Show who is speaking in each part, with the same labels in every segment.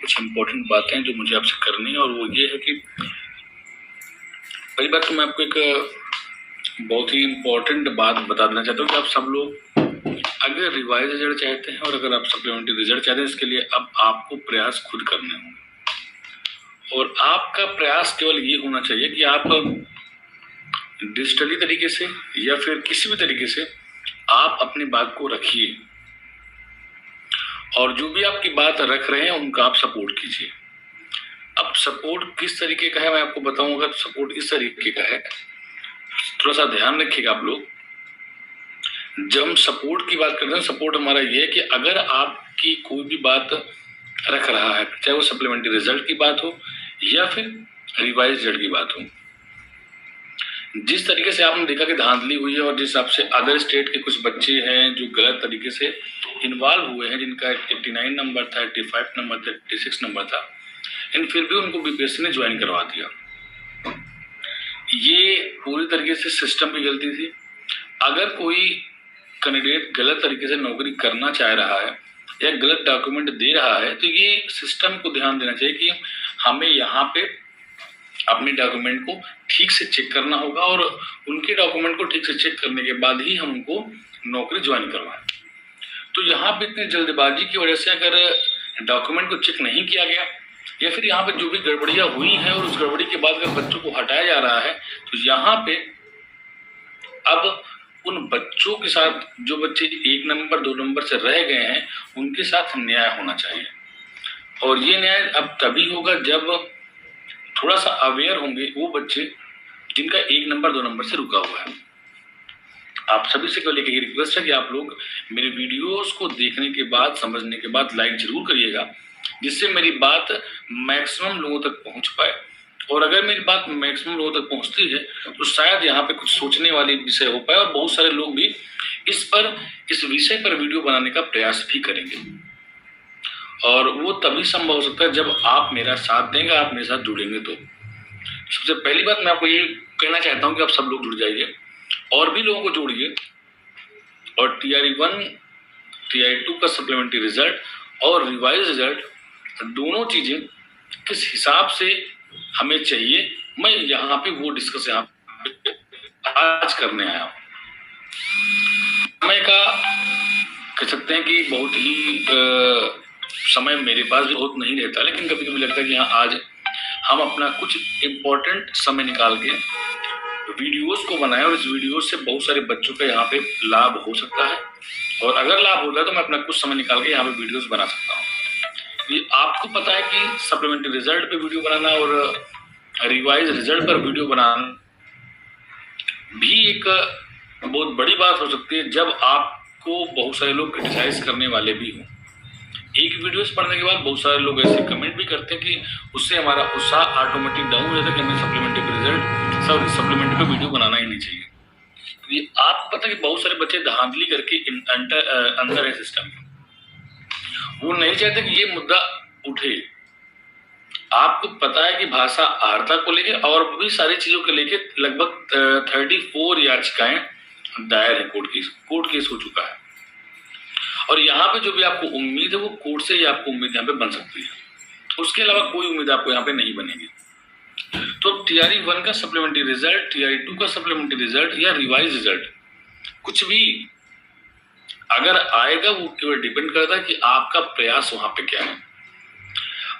Speaker 1: कुछ इम्पोर्टेंट बातें जो मुझे आपसे करनी है, और वो ये है कि पहली बात तो मैं आपको एक बहुत ही इम्पोर्टेंट बात बता देना चाहता हूँ कि आप सब लोग अगर रिवाइज रिजल्ट चाहते हैं और अगर आप सप्लीमेंट्री रिजल्ट चाहते हैं, इसके लिए अब आपको प्रयास खुद करने होंगे। और आपका प्रयास केवल ये होना चाहिए कि आप डिजिटली तरीके से या फिर किसी भी तरीके से आप अपनी बात को रखिए, और जो भी आपकी बात रख रहे हैं उनका आप सपोर्ट कीजिए। अब सपोर्ट किस तरीके का है मैं आपको बताऊंगा। सपोर्ट इस तरीके का है, थोड़ा सा ध्यान रखिएगा आप लोग। जब हम सपोर्ट की बात करते हैं, सपोर्ट हमारा ये है कि अगर आपकी कोई भी बात रख रहा है, चाहे वो सप्लीमेंट्री रिजल्ट की बात हो या फिर रिवाइज रिजल्ट की बात हो, जिस तरीके से आपने देखा कि धांधली हुई है और जिस हिसाब से अदर स्टेट के कुछ बच्चे हैं जो गलत तरीके से इन्वॉल्व हुए हैं, जिनका 89 नंबर था, 85 नंबर था, 86 नंबर था, इन फिर भी उनको बीपीएससी ने ज्वाइन करवा दिया। ये पूरी तरीके से सिस्टम की गलती थी। अगर कोई कैंडिडेट गलत तरीके से नौकरी करना चाह रहा है या गलत डॉक्यूमेंट दे रहा है, तो ये सिस्टम को ध्यान देना चाहिए कि हमें यहाँ पे अपने डॉक्यूमेंट को ठीक से चेक करना होगा, और उनके डॉक्यूमेंट को ठीक से चेक करने के बाद ही हम उनको नौकरी ज्वाइन करवाएं। तो यहाँ पे इतनी जल्दबाजी की वजह से अगर डॉक्यूमेंट को चेक नहीं किया गया या फिर यहाँ पे जो भी गड़बड़ियाँ हुई हैं और उस गड़बड़ी के बाद अगर बच्चों को हटाया जा रहा है, तो यहाँ पे अब उन बच्चों के साथ जो बच्चे 1 नंबर 2 नंबर से रह गए हैं उनके साथ न्याय होना चाहिए। और ये न्याय अब तभी होगा जब थोड़ा सा अवेयर होंगे वो बच्चे जिनका 1 नंबर 2 नंबर से रुका हुआ है। आप सभी से केवल एक ही रिक्वेस्ट है कि आप लोग मेरे वीडियोस को देखने के बाद, समझने के बाद लाइक जरूर करिएगा, जिससे मेरी बात मैक्सिमम लोगों तक पहुंच पाए। और अगर मेरी बात मैक्सिमम लोगों तक पहुंचती है तो शायद यहाँ पे कुछ सोचने वाली विषय हो पाए और बहुत सारे लोग भी इस विषय पर वीडियो बनाने का प्रयास भी करेंगे। और वो तभी संभव हो सकता है जब आप मेरा साथ देंगे, आप मेरे साथ जुड़ेंगे। तो सबसे पहली बात मैं आपको ये कहना चाहता हूँ कि आप सब लोग जुड़ जाइए और भी लोगों को जोड़िए, और TRE1 TRE2 का सप्लीमेंट्री रिजल्ट और रिवाइज रिजल्ट दोनों चीजें किस हिसाब से हमें चाहिए, मैं यहाँ पे वो डिस्कस यहाँ पे आज करने आया हूँ। समय का कह सकते हैं कि बहुत ही समय मेरे पास भी बहुत नहीं रहता, लेकिन कभी कभी लगता है कि हाँ, आज हम अपना कुछ इम्पोर्टेंट समय निकाल के वीडियोस को बनाएं और इस वीडियो से बहुत सारे बच्चों का यहाँ पे लाभ हो सकता है। और अगर लाभ होता है तो मैं अपना कुछ समय निकाल के यहाँ पे वीडियोस बना सकता हूँ। ये आपको पता है कि सप्लीमेंट्री रिजल्ट पे वीडियो बनाना और रिवाइज रिजल्ट पर वीडियो बनाना भी एक बहुत बड़ी बात हो सकती है जब आपको बहुत सारे लोग क्रिटिसाइज करने वाले भी हों। एक वीडियोस पढ़ने के बाद बहुत सारे लोग ऐसे कमेंट भी करते हैं कि उससे हमारा उत्साह ऑटोमेटिक डाउन हो जाता है कि हमें सप्लीमेंट्री पे वीडियो बनाना ही नहीं चाहिए। तो ये आपको पता है कि बहुत सारे बच्चे धांधली करके अंदर है सिस्टम में, वो नहीं चाहते कि ये मुद्दा उठे। आपको पता है कि भाषा आर्ता को लेके और भी सारी चीजों को लेके लगभग 34 याचिकाएं दायर है, कोर्ट केस हो चुका है। और यहाँ पे जो भी आपको उम्मीद है वो कोर्ट से ही आपको उम्मीद यहाँ पे बन सकती है, उसके अलावा कोई उम्मीद आपको यहाँ पे नहीं बनेगी। तो TRE1 का सप्लीमेंट्री रिजल्ट, TRE2 का सप्लीमेंट्री रिजल्ट या रिवाइज रिजल्ट कुछ भी अगर आएगा वो केवल डिपेंड करता है कि आपका प्रयास वहां पे क्या है,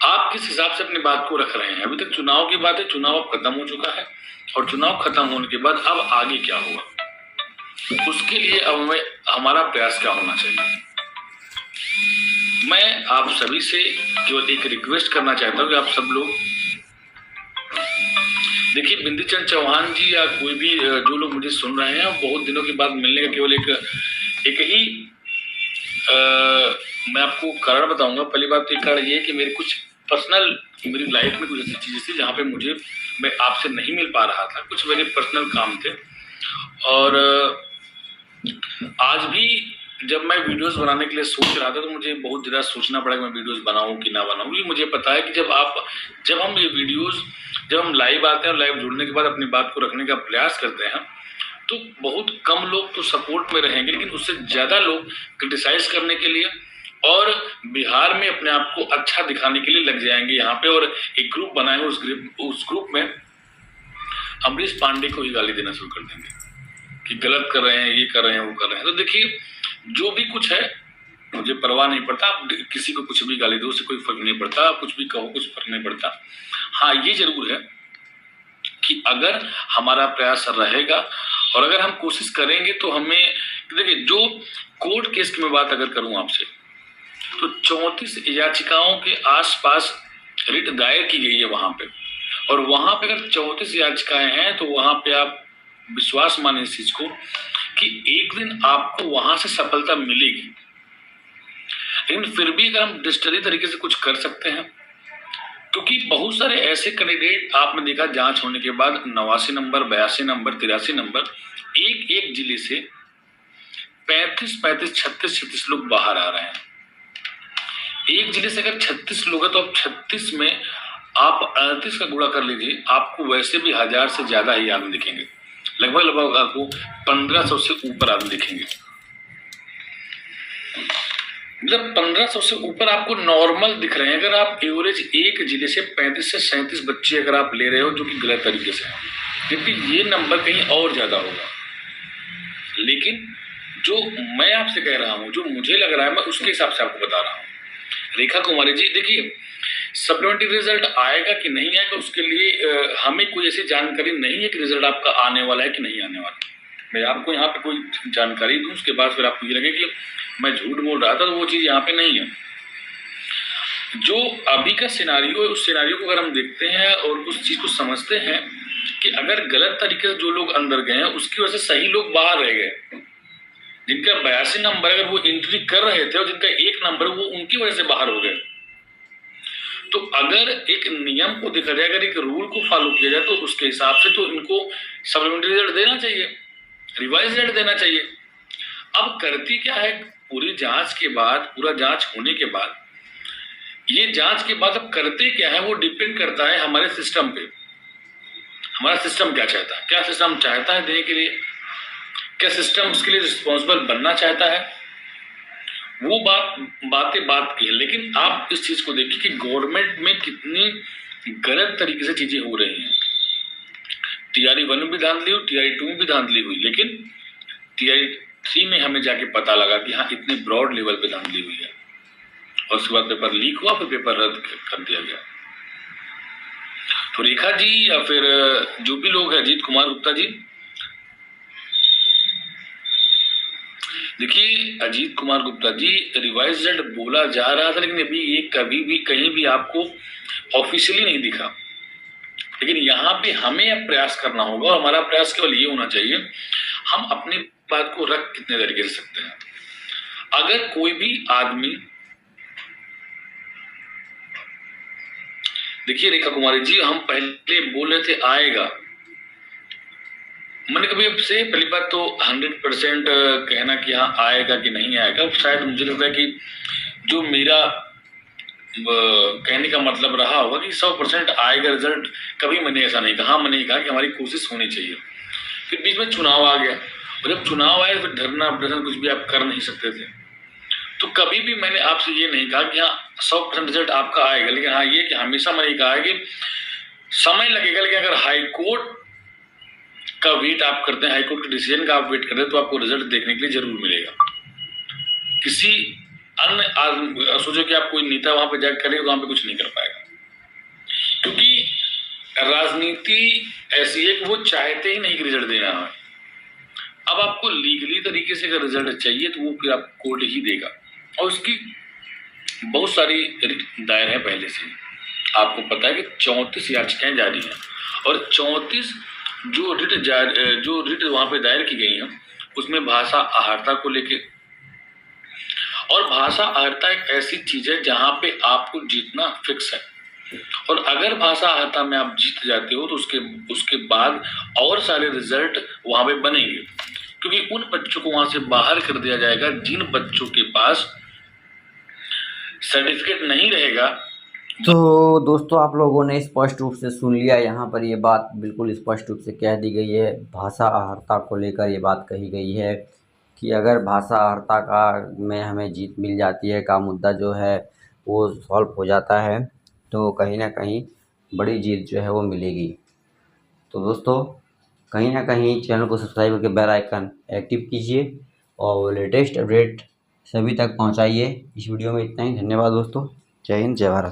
Speaker 1: आप किस हिसाब से अपनी बात को रख रहे हैं। अभी तक चुनाव की बात है, चुनाव अब खत्म हो चुका है और चुनाव खत्म होने के बाद अब आगे क्या होगा, उसके लिए अब हमें हमारा प्रयास क्या होना चाहिए। मैं आप सभी से केवल एक रिक्वेस्ट करना चाहता हूँ कि आप सब लोग देखिए, बिंदी चंद चौहान जी या कोई भी जो लोग मुझे सुन रहे हैं, बहुत दिनों के बाद मिलने का केवल एक ही मैं आपको कारण बताऊंगा। पहली बात तो एक कारण ये है कि मेरी कुछ पर्सनल मेरी लाइफ में कुछ ऐसी चीजें थी जहाँ पे मैं आपसे नहीं मिल पा रहा था, कुछ मेरे पर्सनल काम थे। और आज भी जब मैं वीडियोस बनाने के लिए सोच रहा था तो मुझे बहुत ज़्यादा सोचना पड़ा कि मैं वीडियोस बनाऊं कि ना बनाऊं, क्योंकि मुझे पता है कि जब हम लाइव आते हैं और लाइव जुड़ने के बाद अपनी बात को रखने का प्रयास करते हैं तो बहुत कम लोग तो सपोर्ट में रहेंगे, लेकिन उससे ज़्यादा लोग क्रिटिसाइज करने के लिए और बिहार में अपने आप को अच्छा दिखाने के लिए लग जाएंगे यहाँ पे, और एक ग्रुप बनाए, उस ग्रुप में अमरीश पांडे को ही गाली देना शुरू कर देंगे कि गलत कर रहे हैं, ये कर रहे हैं, वो कर रहे हैं। तो देखिए, जो भी कुछ है मुझे परवाह नहीं पड़ता, आप किसी को कुछ भी गाली दो, उससे कोई फर्क नहीं पड़ता, आप कुछ भी कहो, कुछ फर्क नहीं पड़ता। हाँ, ये जरूर है कि अगर हमारा प्रयास रहेगा और अगर हम कोशिश करेंगे तो हमें, देखिए, जो कोर्ट केस की मैं बात अगर करूं आपसे, तो 34 याचिकाओं के आसपास रिट दायर की गई है वहां पे, और वहां पे अगर 34 याचिकाएं हैं तो वहां पे आप विश्वास माने इस चीज को कि एक दिन आपको वहां से सफलता मिलेगी। लेकिन फिर भी अगर हम डिजिटली तरीके से कुछ कर सकते हैं, क्योंकि बहुत सारे ऐसे कैंडिडेट आपने देखा जांच होने के बाद 89 नंबर, 82 नंबर, 83 नंबर, एक एक जिले से 35, 36 लोग बाहर आ रहे हैं। एक जिले से अगर 36 लोग हैं तो अब 36 में आप 38 का गुणा कर लीजिए, आपको वैसे भी 1000 से ज्यादा ही आदमी दिखेंगे, लगभग आपको 1500 से ऊपर आदमी दिखेंगे। मतलब 1500 से ऊपर आपको नॉर्मल दिख रहे हैं। अगर आप एवरेज एक जिले से 35 से 37 बच्चे अगर आप ले रहे हो जो कि गलत तरीके से, क्योंकि ये नंबर कहीं और ज्यादा होगा। लेकिन जो मैं आपसे कह रहा हूं, जो मुझे लग रहा है, मैं उसके हिसाब से आपको बता रहा हूं। रेखा कुमारी जी, देखिए, सप्लीमेंट्री रिजल्ट आएगा कि नहीं आएगा उसके लिए हमें कोई ऐसी जानकारी नहीं है कि रिजल्ट आपका आने वाला है कि नहीं आने वाला। मैं आपको यहाँ पे कोई जानकारी दूं, उसके बाद फिर आपको ये लगे कि मैं झूठ बोल रहा था, तो वो चीज यहाँ पे नहीं है। जो अभी का सिनारियो है, उस सिनारियो को अगर हम देखते हैं और उस चीज को समझते हैं कि अगर गलत तरीके से जो लोग अंदर गए हैं उसकी वजह से सही लोग बाहर रह गए, जिनका 82 नंबर अगर वो एंट्री कर रहे थे और जिनका 1 नंबर वो उनकी वजह से बाहर हो गए। तो अगर एक नियम को देखा जाए, अगर एक रूल को फॉलो किया जाए, तो उसके हिसाब से तो इनको सप्लीमेंट्री रिजल्ट देना चाहिए, रिवाइज रिजल्ट देना चाहिए। अब करती क्या है, पूरी जांच के बाद, पूरा जांच होने के बाद, ये जांच के बाद अब करते क्या है वो डिपेंड करता है हमारे सिस्टम पे। हमारा सिस्टम क्या चाहता है, क्या सिस्टम चाहता है देने के लिए, क्या सिस्टम उसके लिए रिस्पॉन्सिबल बनना चाहता है, वो बात की है। लेकिन आप इस चीज को देखिए कि गवर्नमेंट में कितनी गलत तरीके से चीजें हो रही हैं। TRE 1 में भी धांधली हुई, TRE 2 में भी धांधली हुई, लेकिन TRE 3 में हमें जाके पता लगा कि हाँ, इतने ब्रॉड लेवल पे धांधली हुई है, और उसके बाद पेपर लीक हुआ, फिर पेपर रद्द कर दिया गया। तो रेखा जी या फिर जो भी लोग हैं, अजीत कुमार गुप्ता जी, देखिए, अजीत कुमार गुप्ता जी, रिवाइज रिजल्ट बोला जा रहा था, लेकिन अभी ये कभी भी कहीं भी आपको ऑफिशियली नहीं दिखा। लेकिन यहाँ पे हमें अब प्रयास करना होगा, और हमारा प्रयास केवल ये होना चाहिए, हम अपनी बात को रख कितने तरीके से सकते हैं। अगर कोई भी आदमी, देखिए रेखा कुमारी जी, हम पहले बोल रहे थे आएगा, मैंने कभी से पहली बात तो 100% कहना कि हाँ आएगा कि नहीं आएगा, शायद मुझे लगता है कि जो मेरा कहने का मतलब रहा होगा कि 100% आएगा रिजल्ट, कभी मैंने ऐसा नहीं कहा। मैंने कहा कि हमारी कोशिश होनी चाहिए। फिर बीच में चुनाव आ गया, और जब चुनाव आया फिर धरना प्रदर्शन कुछ भी आप कर नहीं सकते थे। तो कभी भी मैंने आपसे ये नहीं कहा कि हाँ 100% रिजल्ट आपका आएगा, लेकिन हाँ ये कि हमेशा मैंने कहा है कि समय लगेगा, लेकिन अगर हाईकोर्ट का वेट आप करते हैं, हाईकोर्ट के डिसीजन का आप वेट कर रहे हैं, तो आपको रिजल्ट देखने के लिए जरूर मिलेगा। किसी अन्य सोचो कि आप कोई नेता वहां पे जाकर करेगा तो वहां पे कुछ नहीं कर पाएगा, क्योंकि राजनीति ऐसी है कि वो चाहते ही नहीं कि रिजल्ट देना है। अब आपको लीगली तरीके से अगर रिजल्ट चाहिए तो वो फिर आप कोर्ट ही देगा, और उसकी बहुत सारी दायर है पहले से। आपको पता है कि 34 याचिकाएं जारी हैं, और 34 जो रिट वहां पे दायर की गई हैं उसमें भाषा अहर्ता को लेके, और भाषा अहर्ता एक ऐसी चीज है जहां पे आपको जीतना फिक्स है, और अगर भाषा अहर्ता में आप जीत जाते हो तो उसके बाद और सारे रिजल्ट वहां पे बनेंगे, क्योंकि उन बच्चों को वहां से बाहर कर दिया जाएगा जिन बच्चों के पास सर्टिफिकेट नहीं रहेगा।
Speaker 2: तो दोस्तों, आप लोगों ने स्पष्ट रूप से सुन लिया, यहाँ पर ये बात बिल्कुल स्पष्ट रूप से कह दी गई है, भाषा अहर्ता को लेकर ये बात कही गई है कि अगर भाषा हर्ता का में हमें जीत मिल जाती है, का मुद्दा जो है वो सॉल्व हो जाता है, तो कहीं ना कहीं बड़ी जीत जो है वो मिलेगी। तो दोस्तों कहीं ना कहीं चैनल को सब्सक्राइब करके बेल आइकन एक्टिव कीजिए और लेटेस्ट अपडेट सभी तक पहुंचाइए। इस वीडियो में इतना ही। धन्यवाद दोस्तों। जय हिंद, जय भारत।